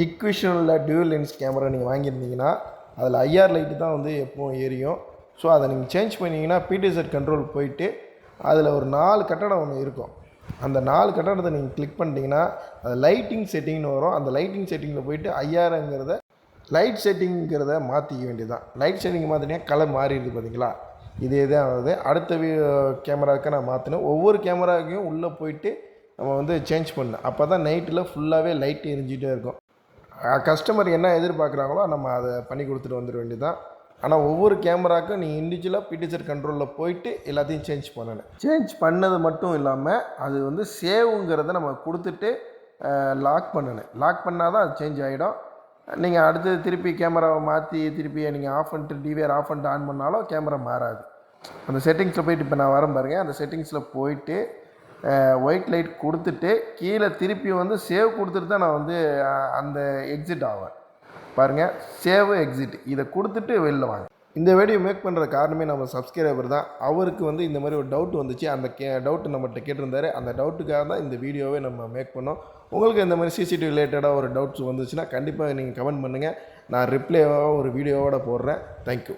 இக்விஷனில் dual lens camera நீங்கள் வாங்கியிருந்தீங்கன்னா அதில் IR light தான் வந்து எப்போவும் எரியும். ஸோ அதை நீங்கள் சேஞ்ச் பண்ணிங்கன்னா பிடிசெட் கண்ட்ரோல் போயிட்டு அதில் ஒரு 4 கட்டடம் ஒன்று இருக்கும். அந்த 4 கட்டடத்தை நீங்கள் கிளிக் பண்ணிட்டீங்கன்னா அது லைட்டிங் செட்டிங்னு வரும். அந்த லைட்டிங் செட்டிங்கில் போயிட்டு ஐஆருங்கிறத லைட் செட்டிங்கிறத மாற்றிக்க வேண்டியதுதான். லைட் செட்டிங் மாற்றினீங்கன்னா கலர் மாறிடுது பார்த்தீங்களா, இதே தான் ஆகுது. அடுத்த கேமராவுக்கு நான் மாற்றினேன். ஒவ்வொரு கேமராவுக்கும் உள்ளே போயிட்டு நம்ம வந்து சேஞ்ச் பண்ணேன். அப்போ தான் நைட்டில் ஃபுல்லாகவே லைட் எரிஞ்சிகிட்டே இருக்கும். கஸ்டமர் என்ன எதிர்பார்க்குறாங்களோ நம்ம அதை பண்ணி கொடுத்துட்டு வந்துட வேண்டியதுதான். ஆனால் ஒவ்வொரு கேமராவுக்கும் நீங்கள் இண்டிவிஜுவலாக பிடிசெட் கண்ட்ரோலில் போயிட்டு எல்லாத்தையும் சேஞ்ச் பண்ணணும். சேஞ்ச் பண்ணது மட்டும் இல்லாமல் அது வந்து சேவுங்கிறத நம்ம கொடுத்துட்டு லாக் பண்ணணும். லாக் பண்ணால் தான் அது சேஞ்ச் ஆகிடும். நீங்கள் அடுத்து திருப்பி கேமராவை மாற்றி திருப்பி நீங்கள் ஆஃப் பண்ணிட்டு டிவிஆர் ஆஃப் பண்ணிட்டு ஆன் பண்ணாலும் கேமரா மாறாது. அந்த செட்டிங்ஸில் போய்ட்டு இப்போ நான் வரேன் பாருங்கள். அந்த செட்டிங்ஸில் போயிட்டு ஒயிட் லைட் கொடுத்துட்டு கீழே திருப்பி வந்து சேவ் கொடுத்துட்டு தான் நான் வந்து அந்த எக்ஸிட் ஆவேன் பாருங்கள். சேவ் எக்ஸிட் இதை கொடுத்துட்டு வெளில வாங்க. இந்த வீடியோ மேக் பண்ணுற காரணமே நம்ம சப்ஸ்கிரைபர் தான். அவருக்கு வந்து இந்த மாதிரி ஒரு டவுட் வந்துச்சு. அந்த டவுட்டு நம்மகிட்ட கேட்டிருந்தாரு. அந்த டவுட்டுக்காக தான் இந்த வீடியோவே நம்ம மேக் பண்ணோம். உங்களுக்கு இந்த மாதிரி சிசிடிவி ரிலேட்டடாக ஒரு டவுட்ஸ் வந்துச்சுன்னா கண்டிப்பாக நீங்கள் கமெண்ட் பண்ணுங்கள். நான் ரிப்ளைவாக ஒரு வீடியோவோடு போடுறேன். தேங்க்யூ.